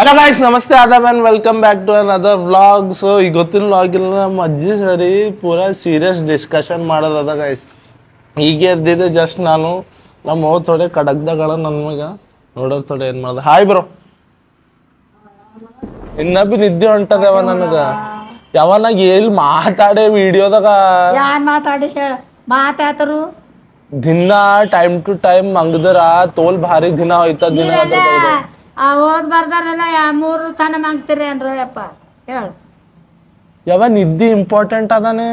Hello guys, ನಮಸ್ತೆ, ಆದಾಬ್ and welcome back to another vlog. So ಈಗ ಗೊತ್ತಿಲ್ಲ ವ್ಲಾಗಿಲ್ಲ, ನಮ್ಮ ಅಜ್ಜಿ ಸರಿ ಪೂರಾ ಸೀರಿಯಸ್ ಡಿಸ್ಕಷನ್ ಮಾಡೋದದ ಗೈಸ್. ಈಗ ಎದ್ದಿದ್ದೆ ಜಸ್ಟ್ ನಾನು. ನಮ್ಮ ಅವ್ವ ಥೋಡೆ ಕಡಗ್ದಗಳ ನನ್ನ ಮಗ ನೋಡೋರು ಥೋಡೆ ಏನು ಮಾಡ್ದೆ. Hi bro. ಇನ್ನ ಬಿ ನಿದ್ದೆ ಹೊಂಟದವ ನನಗ. ಯಾವನಾಗ ಎಲ್ಲಿ ಮಾತಾಡೇ ವಿಡಿಯೋದಾಗ ಯಾನ್ ಮಾತಾಡಿ ಹೇಳ ಮಾತಾತರು ದಿನ ಟೈಮ್ ಟು ಟೈಮ್ ಮಂಗದರ ತೋಲ್ ಭಾರಿ ದಿನ ಹೋಯ್ತ ದಿನ ಓದ್ ಬರ್ದಾರಲ್ಲ ಮೂರು ತನ ಮಂಗ್ತೀರಿ ಅನ್ರಪ್ಪ ಹೇಳ. ಯಾವ ನಿದ್ದೆ ಇಂಪಾರ್ಟೆಂಟ್ ಅದಾನೆ,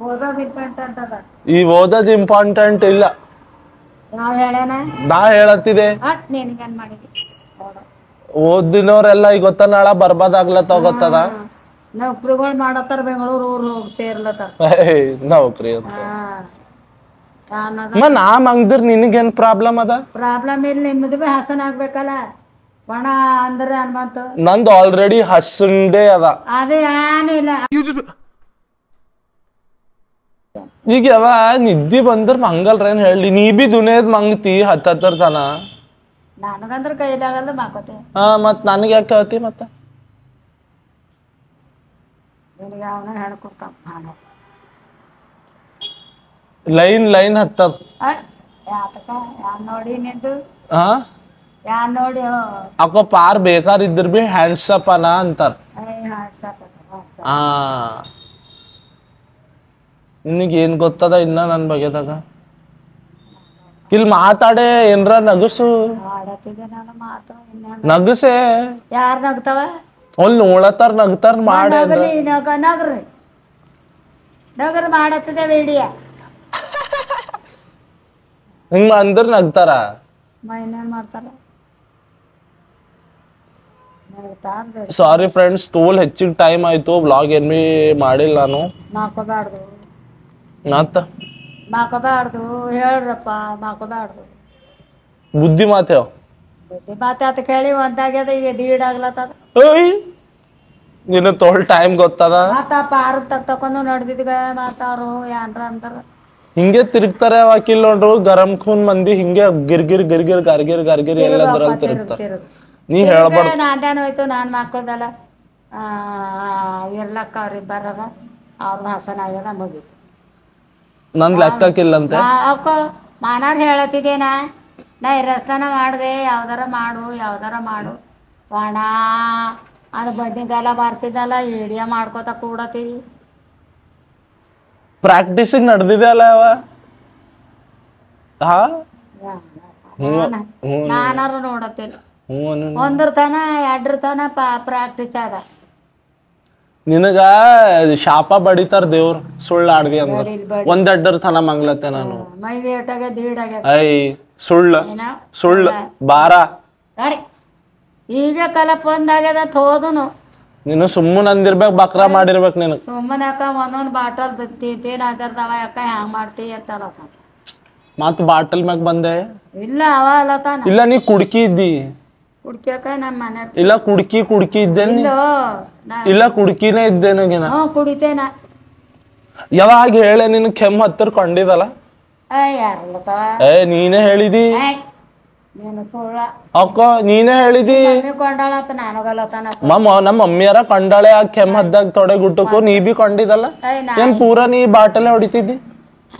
ಓದೋದ್ ಇಂಪಾರ್ಟೆಂಟ್ ಅದ. ಈ ಓದೋದ್ ಇಂಪಾರ್ಟೆಂಟ್ ಇಲ್ಲ. ನಾವ್ ಹೇಳೇನ ನಾ ಹೇಳತ್ತಿದೆ ನಿನ್ಗೇನ್ ಮಾಡಿದಿ ಓದಿನವ್ರೆಲ್ಲ ಈಗ ಗೊತ್ತ ನಾಳ ಬರ್ಬಾದಾಗ್ಲತ್ತಾವ ಗೊತ್ತದ. ನೌಕರಿಗಳು ಮಾಡತ್ತಾರ, ಬೆಂಗಳೂರು ಊರು ಹೋಗಿ ಸೇರ್ಲತ್ತಾರ ನೌಕರಿ ಅಂತ. ನಾ ಮಂಗ್ದಿರ್ ನಿನಗೇನ್ ಪ್ರಾಬ್ಲಮ್ ಅದ? ಪ್ರಾಬ್ಲಮ್ ಇಲ್ಲ, ನಿಮ್ಮದು ಬಿ ಹಸನ್ ಆಗ್ಬೇಕಲ್ಲ. ಒಣ ಅಂದ್ರೆ ಅನ್ಬಂತು, ನಂದು ಆಲ್ರೆಡಿ ಹಸಂಡೆ ಅದ. ಅದೇ ಏನಿಲ್ಲ. ಈಗ ಯಾವ ನಿದ್ದಿ ಬಂದ್ರ ಮಂಗಲ್ರೇನ್ ಹೇಳಿ, ನೀ ಬಿ ದುನಿಯದ್ ಮಂಗ್ತಿ ಹತ್ತತ್ರ ತನ. ನನಗಂದ್ರ ಕೈಲಾಗಲ್ಲ ಮಾಕೋತೆ. ಮತ್ ನನಗೆ ಯಾಕೆ ಹೇಳ್ತಿ ಮತ್ತ? ನಿನಗೆ ಅವನ ಹೇಳ್ಕೊಡ್ತಾನ ಲೈನ್ ಲೈನ್ ಹತ್ತದ. ಯಾತಕ ಯಾನ್ ನೋಡಿ ನಿಂದು ಹಾ ಯಾನ್ ನೋಡಿ ಅಕ್ಕ ಪಾರ್ ಬೇಕಾರ್ ಇದ್ರ ಬಿ ಹ್ಯಾಂಡ್ಸಪ್ ಅನ ಅಂತಾರ. ನಿನಗೆ ಏನ್ ಗೊತ್ತದ ಇನ್ನ ನನ್ ಬಗೆದಾಗ? ಕಿಲ್ ಮಾತಾಡೆ ಏನ್ರ ನಗಸು. ಆಡತ್ತಿದ್ದೆ ನಾನು ಮಾತು. ನಗಸೆ ಯಾರ್ ನಗ್ತಾವ? ಅಲ್ಲಿ ನೋಡತ್ತಾರ ನಗ್ತಾರ ಮಾಡಿ ನಗ್ರಿ ನಗ್ರಿ ನಗರ್ ಮಾಡತ್ತಿದೆ ವಿಡಿಯ ಹಿಂಗ ಅಂದ್ರ ನಗ್ತಾರ. ಮೈನೇನ್ ಮಾಡ್ತಾರ? ಸಾರಿ ಫ್ರೆಂಡ್ಸ್, ತೋಲ್ ಹೆಚ್ಚಿಗೆ ಟೈಮ್ ಆಯ್ತು, ವ್ಲಾಗ್ ಏನ್ ಬಿ ಮಾಡಿಲ್ಲ ನಾನು. ಮಾಕೋಬಾರ್ದು ಮತ್ತ ಮಾಕೋಬಾರ್ದು ಹೇಳ್ರಪ್ಪ, ಮಾಕೋಬಾರ್ದು. ಬುದ್ಧಿ ಮಾತ್ ಹೇಳ. ಬುದ್ಧಿ ಮಾತೆ ಅಂತ ಕೇಳಿ ಒಂದಾಗ್ಯದ, ಈಗ ದೀಡಾಗ್ಲತ್ತದ. ನಿನ್ನ ತೋಲ್ ಟೈಮ್ ಗೊತ್ತದ. ಮತ್ತ ಪಾರು ತಕೊಂಡು ನಡ್ದಿದ್ಗ ಮಾತಾರು ಯಾನ್ರ ಅಂತಾರ. ಹಿಂಗೆ ತಿರುಗ್ತಾರೆ ಅವಾಕಿಲ್ ನೋಡ್ರು, ಗರಂ ಖೂನ್ ಮಂದಿ ಹಿಂಗೆ ಗಿರ್ಗಿರ್ ಗಿರ್ಗಿರ್ ಗಾರ್ಗಿರ್ ಗಾರ್ಗಿರ್ ಎಲ್ಲದ್ರಲ್ಲಿ ತಿರುಗ್ತಾರ. ನೀ ಹೇಳ್ಬಾರ್ದು. ನಾದೇನು ಹೋಯ್ತು, ನಾನ್ ಮಾಡ್ಕೊಳ್ದಲ್ಲ. ಇರ್ಲಕ್ಕ ಅವ್ರಿಗೆ ಬರದ ಅವ್ರದ್ದು ಹಸನ ಆಗ್ಯದ, ಮುಗೀತು. ನನ್ ಲೆಕ್ಕಕ್ಕಿಲ್ಲಂತೆ ಅವಕ್ಕ ಮಾನಾರ್ ಹೇಳತ್ತಿದ್ದೇನ, ನಾ ರಸನ ಮಾಡ್ದೆ, ಯಾವ್ದಾರ ಮಾಡು ಒಣ ಅದು ಬಂದಿದ್ದಲ್ಲ ಬರ್ಸಿದ್ದಲ್ಲ ಏಡಿಯ ಮಾಡ್ಕೋತ ಕೂಡತ್ತೀವಿ. ಪ್ರಾಕ್ಟೀಸಿಗೆ ನಡೆದಿದೆ ಅಲ್ಲ ಅವ. ನಾನಾರು ನೋಡತ್ತಿಲ್ಲ. ಒಂದ್ರ ತನ ಎರಡ್ರ ತನ ಪ್ರಾಕ್ಟೀಸ್ ಅದ. ನಿನಗ ಶಾಪ ಬಡಿತಾರ ದೇವ್ರು ಸುಳ್ಳು ಆಡ್ದಿ ಅಂದ್ರ. ಒಂದೆಡ್ಡರ ತನ ಮಂಗ್ಲತ್ತೆ ನಾನು. ಮೈಗೆ ಏಟಾಗ ದೀಡಾಗ್ಯದ. ಐ ಸುಳ್ಳು ಬಾರ. ಈಗ ಕಲಪ್ ಒಂದಾಗ್ಯದ ಹೋದನು. ನೀನು ಸುಮ್ಮನೆ ಅಂದಿರ್ಬೇಕು, ಬಕ್ರಾ ಮಾಡಿರ್ಬೇಕು ನೀನು. ಸುಮ್ಮನೆ ಯಾಕ ಒಂದೊಂದ್ ಬಾಟಲ್ ತಿಂತೇನ ಅದರ್ದವ, ಯಾಕ ಹ್ಯಾಂಗ ಮಾಡ್ತಿ ಅಂತಲ್ಲ. ಮತ್ ಬಾಟಲ್ ಮ್ಯಾಗ ಬಂದೆ. ಇಲ್ಲ ಅವ ಅಲ್ಲತಾನ. ಇಲ್ಲ ನೀ ಕುಡ್ಕಿ ಇದ್ದಿ. ಕುಡ್ಕ್ಯಾಕ ನಮ್ಮ ಮನೆ ಇಲ್ಲ ಕುಡ್ಕಿ ಇದ್ದೇನೆ. ಇಲ್ಲ ಕುಡ್ಕಿನೇ ಇದ್ದೇನಗಿನ. ಕುಡಿತೇನ. ಯಾವಾಗ ಹೇಳೆ ನಿನ್ ಕೆಮ್ಮ ಹತ್ತಿರ ಕೊಂಡಿದಲ್ಲ. ಯಾರಲ್ಲತಾವ? ನೀನೇ ಹೇಳಿದಿ. ನೀನು ಸುಳ್ಳ ಅಕ್ಕ, ನೀನೇ ಹೇಳಿದಿ. ಕೊಂಡಾಳತ್ತ ನನಗಲ್ಲತಾನ. ನಮ್ಮ ಮಮ್ಮಿಯರ ಕಂಡಾಳೆ ಆ ಕೆಮ್ಮ ಹದ್ದಾಗ ತೊಡೆ ಗುಟ್ಟಕ್ಕೂ. ನೀ ಬಿ ಕೊಂಡಿದಲ್ಲ. ಏನ್ ಪೂರ ನೀ ಬಾಟಲೆ ಹೊಡಿತಿದ್ದಿ?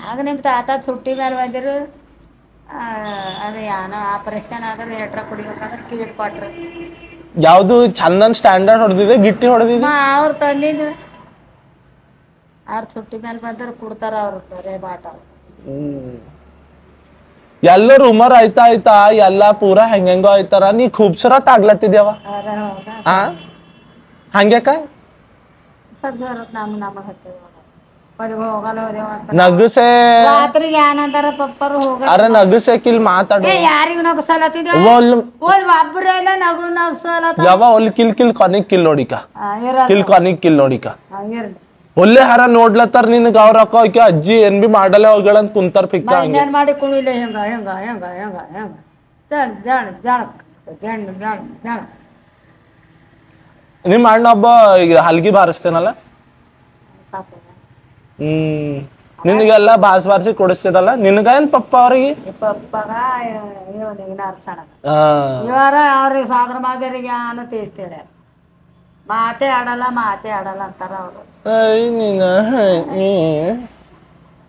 ಆಗ ನಿಮ್ ತಾತ ಸುಟ್ಟಿ ಮೇಲೆ ಬಂದಿರು. ಅದು ಏನೋ ಆಪರೇಷನ್ ಆದ್ರೆ ಎಟ್ರ ಕುಡಿಬೇಕಾದ್ರೆ ಕೀಟ್ ಕೊಟ್ರು. ಯಾವ್ದು ಚಂದನ್ ಸ್ಟ್ಯಾಂಡರ್ಡ್ ಹೊಡೆದಿದೆ, ಗಿಟ್ಟಿ ಹೊಡೆದಿದೆ? ಅವ್ರು ತಂದಿದ್ದು ಅವ್ರ ಸುಟ್ಟಿ ಮೇಲೆ ಬಂದ್ರೆ ಕುಡ್ತಾರ ಅವ್ರು ಬರೇ ಬಾಟಲ್. ಎಲ್ಲರೂ ಉಮರ್ ಆಯ್ತಾ ಎಲ್ಲ ಪೂರಾ ಹೆಂಗೋ ಆಯ್ತಾರ. ನೀ ಖೂಬ್ಸೂರತ್ ಆಗ್ಲತ್ತಿದ್ಯಾವ ಹಂಗ್ಯಾಕ? ನಮಗ್ ಹತ್ತದ ನಗಸೆ ರಾತ್ರಿಗೆ ಏನಂತಾರ ಪಪ್ಪರು ಹೋಗ. ಅರೆ ನಗಸೆ ಕಿಲ್ ಮಾತಾಡ. ಯಾರಿಗೂ ನಗಸಲತ್ತಿದ್ಯ? ಒಬ್ರು ಎಲ್ಲ ನಗಸಲತ್ತ. ಯಾವ ಒಲ್ ಕಿಲ್ ಕೊನಿಗ್ ಕಿಲ್ ನೋಡಿಕ. ಕೊನಿಗ್ ನೋಡಿಕ. ಒಳ್ಳೆ ಹಾರ ನೋಡ್ಲತ್ತಾರ ನಿನಗ. ಅವ್ರ ಅಕ್ಕ ಅಜ್ಜಿ ಏನ್ ಬಿ ಮಾಡಲ್ಲ ಹೋಗಳಂತ ಕುಂತಾರ ಪಿಕ್ಕ. ಹಂಗೆ ಮಾಡಿ ಕುಣಿಲೆ ಹೆಂಗ ನಿಮ್ ಅಣ್ಣ ಒಬ್ಬ ಈಗ ಹಲ್ಗಿ ಬಾರಿಸ್ತೇನಲ್ಲ. ನಿನಗೆಲ್ಲ ಬಾರ್ಸಿ ಕೊಡಿಸ್ತಿದಲ್ಲ ನಿನಗ ಏನ್ ಪಪ್ಪ ಅವ್ರಿಗೆ ಪಪ್ಪಗ ಇವನಿಗೆ ನರ್ಸಣ ಇವರ ಅವ್ರಿಗೆ ಸಾದ್ರ ಮಾದರಿಗೆ ಆನು ತೀಸ್ತಿದ್ದಾರೆ ಮಾತೇ ಆಡಲ್ಲ ಅಂತಾರ ಅವರು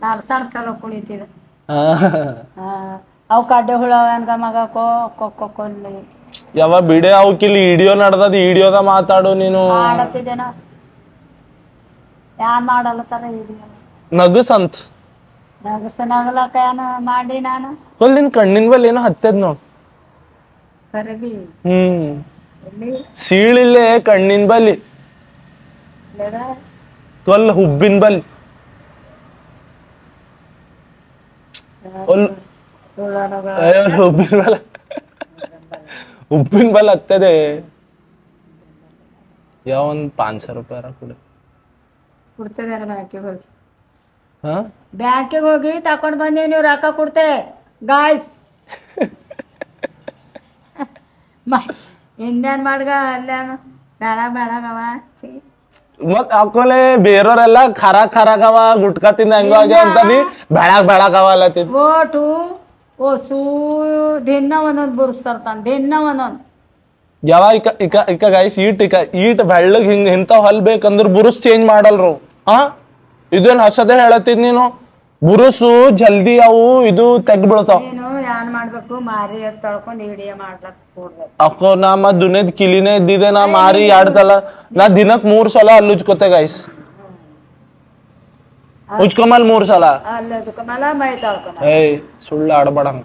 ನರ್ಸಣ ಚಲೋ ಕುಣಿತಿದ ಅವು ಕಡ್ಡೆ ಹುಳ ಅನ್ಕ ಮಗ ಕೊಲ್ಲಿ ಯಾವ ಬಿಡೆ ಅವಕ್ಕಿಲ್ಲಿ ವಿಡಿಯೋ ನಡ್ದದ ವಿಡಿಯೋದ ಮಾತಾಡು ನೀನು ಮಾಡತ್ತಿದ್ದೇನ ಯಾನ್ ಮಾಡಲ್ಲತ್ತಾರ ವಿಡಿಯೋ ನಗಸಂತ ನಗಲಕ್ಕ ಏನ ಮಾಡಿ ನಾನು ಹೊಲ್ ನಿನ್ ಕಣ್ಣಿನ ಬಲ್ ಏನೋ ಹತ್ತದ್ ನೋಡ್ ಕರಬಿ ಸೀಳಿಲ್ಲೇ ಕಣ್ಣಿನ ಬಲಿ ಕೊಲ್ ಹುಬ್ಬಿನ ಬಲ್ ಹುಬ್ಬಿನ ಬಲ್ ಹತ್ತದೆ ಯಾವ ಒಂದ್ 500 ರೂಪಾಯಿ ಕೊಡ್ತದೆ ಬ್ಯಾಂಕಿಗೆ ಹೋಗಿ ಬ್ಯಾಂಕಿಗೆ ಹೋಗಿ ತಕೊಂಡ್ ಬಂದೀವಿ ನೀವು ರೊಕ್ಕ ಕೊಡ್ತೆ ಗಾಯ್ಸ್ ಇನ್ನೇನ್ ಮಾಡ್ಗ ಅಲ್ಲೇನು ಬೇಡಗವ ಮತ್ ಹಾಕೋಲೆ ಬೇರೆಯವರೆಲ್ಲ ಖರಾಗವ ಗುಟ್ಕಾ ತಿಂದ ಹೆಂಗೋ ಆಗ್ಯಾವ ಅಂತ ನೀ ಬೆಳಗವ ಅಲ್ಲತ್ತಿದ್ ಓಟು ಓಸು ದಿನ ಒಂದೊಂದು ಬುರ್ಸ್ತಾರ ದಿನ ಒಂದೊಂದು ಯಾವ ಇಕ ಗೈಸ್ ಈಟ್ ಬೆಳ್ಳಗ್ ಹಿಂಗ ಇಂತ ಹೊಲ್ ಬೇಕಂದ್ರ ಬುರುಸ್ ಚೇಂಜ್ ಮಾಡಲ್ರು ಇದೇನ್ ಹಸದೇ ಹೇಳತ್ತಿದ್ ನೀನು ಬುರುಸು ಜಲ್ದಿ ಅವು ಇದು ತೆಗ್ ಬೀಳ್ತಾವ ಏನ್ ಮಾಡ್ಬೇಕು ಮಾರಿ ತೊಳ್ಕೊಂಡ್ ವಿಡಿಯೋ ಮಾಡ್ಲಕ್ ಕೊಡ್ಬೇಕು ಅಕ್ಕೋ ನಾ ಮತ್ ದುನಿಯದ್ ಕಿಲಿನೇ ಇದ್ದಿದೆ ನಾ ಮಾರಿ ಆಡ್ತಲ್ಲ ನಾ ದಿನಕ್ 3 ಸಲ ಅಲ್ಲಿ ಉಜ್ಕೋತೆ ಗೈಸ್ ಉಜ್ಕೊಮಲ್ 3 ಸಲ ಮೈ ತೊಳ್ಕೊಂಡ ಏಯ್ ಸುಳ್ಳು ಆಡ್ಬೇಡಂಗ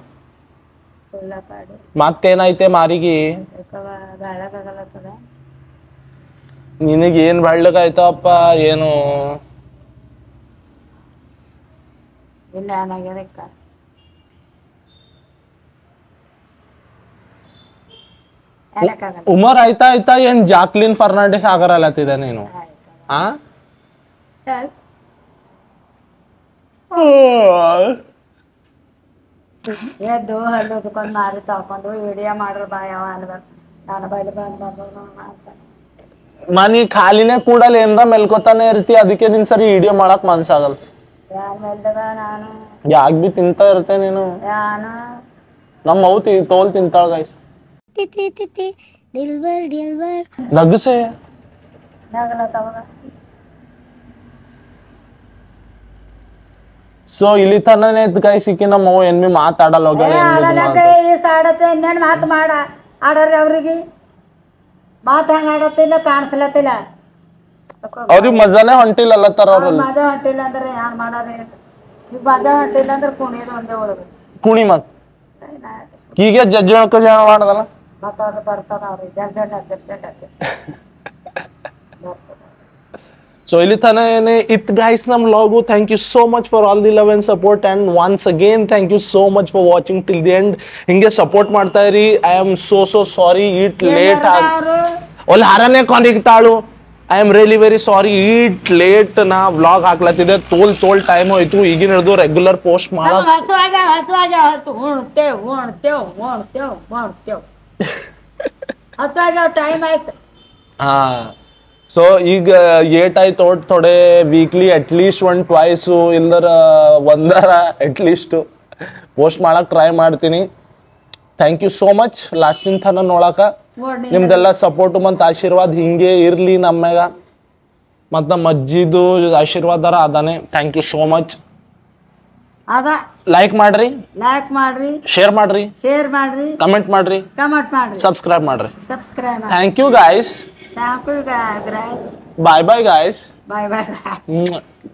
ಮತ್ತೇನೈತೆ ಮಾರಿಗೆ ನಿನಗ ಏನ್ ಬೆಳ್ಳಗಾಯ್ತಪ್ಪ ಏನು ಉಮರ್ ಆಯ್ತಾ ಏನ್ ಜಾಕ್ಲಿನ್ ಫರ್ನಾಂಡಿಸ್ ಆಗರಲ್ಲತ್ತಿದೆ ನೀನು ಎದ್ದು ಹಲ್ಲು ಉದ್ಕೊಂಡ್ ಮಾರಿ ತಗೊಂಡು ವಿಡಿಯೋ ಮಾಡ್ರ ಬಾಯವ ಅನ್ಬೇಕು ನಾನು ಬೈಲಿ ಮನಿ ಖಾಲಿನೇ ಕೂಡಲ್ಲ ಏನ್ರ ಮೆಲ್ಕೋತಾನೆ ಇರ್ತಿ ಅದಕ್ಕೆ ನಿನ್ ಸರಿ ವಿಡಿಯೋ ಮಾಡಕ್ ಮನ್ಸಾಗಲ್ಲ ನಾನು ಯಾಕ್ ಬಿ ತಿಂತ ಇರ್ತೆ ನೀನು ನಮ್ಮ ಮೌತಿ ತೋಲ್ ತಿಂತಾಳ ಗೈಸ್ ನಗಸೆ ಸೊ ಇಲ್ಲಿ ತನನೇ ಗೈಸ್ ಇಕ್ಕಿ ನಮ್ಮ ಮೌ ಏನ್ ಬಿ ಮಾತಾಡಲ್ಲ ಇನ್ನೇನ್ ಮಾತು ಮಾಡ ಆಡರಿ ಅವ್ರಿಗೆ ಮಾತು ಹೆಂಗ ಆಡತ್ತಿಲ್ಲ ಕಾಣಿಸ್ಲತ್ತಿಲ್ಲ ಅವ್ರಿಗೆ ಮಜಾನೇ ಹೊಂಟಿಲ್ಲ ತರ ಅವ್ರಲ್ಲಿ ಮಜಾ ಹೊಂಟಿಲ್ಲ ಅಂದ್ರೆ ಯಾರು ಮಾಡಾರ ಮಜಾ ಹೊಂಟಿಲ್ಲ ಅಂದ್ರೆ ಕುಣಿಯೋದು ಒಂದೇ ಒಳಗೆ ಕುಣಿ ಮತ್ ಕೀಗೆ ಜಜ್ಜಣಕ ಜನ ಮಾಡದಲ್ಲ ಮತ್ತ ಅವ್ರು ಬರ್ತಾರ ಅವ್ರಿಗೆ ಜಡ್ So ಇಲ್ಲಿ ತನನೇ it guys ನಮ್ಮ vlog. Thank you so much for all the love and support, and once again thank you so much for watching till the end. ಹಿಂಗೆ ಸಪೋರ್ಟ್ ಮಾಡ್ತಾ ಇರಿ. I am so sorry it late ಒಲ್ ಹಾರನೆ ಕೊನಿಗ್ತಾಳು. I am really very sorry it late ನಾ vlog ಹಾಕ್ಲತ್ತಿದೆ. ತೋಲ್ time ಹೋಯ್ತು. ಈಗಿನ ಹಿಡಿದು regular post ಮಾಡೋ time ಆಯ್ತು. ಸೊ ಈಗ ಏಟ್ ಆಯ್ತು ಥೋಡೆ ವೀಕ್ಲಿ ಅಟ್ಲೀಸ್ಟ್ 1-2 ಇಲ್ದರ ಒಂದರ ಅಟ್ಲೀಸ್ಟ್ ಪೋಸ್ಟ್ ಮಾಡಕ್ ಟ್ರೈ ಮಾಡ್ತೀನಿ. ಥ್ಯಾಂಕ್ ಯು ಸೋ ಮಚ್ ಲಾಸ್ಟಿನ ತನ ನೋಡಕ ನಿಮ್ದೆಲ್ಲ ಸಪೋರ್ಟ್ ಮತ್ತು ಆಶೀರ್ವಾದ ಹಿಂಗೆ ಇರ್ಲಿ ನಮ್ಮ್ಯಾಗ ಮತ್ತು ನಮ್ಮ ಅಜ್ಜಿದು ಆಶೀರ್ವಾದರ ಅದಾನೆ. Thank you so much. Like ಮಾಡ್ರಿ, ಶೇರ್ ಮಾಡ್ರಿ, ಕಮೆಂಟ್ ಮಾಡ್ರಿ, ಸಬ್ಸ್ಕ್ರೈಬ್ ಮಾಡ್ರಿ. Thank you guys. Thank you guys. Bye bye guys. Bye bye guys.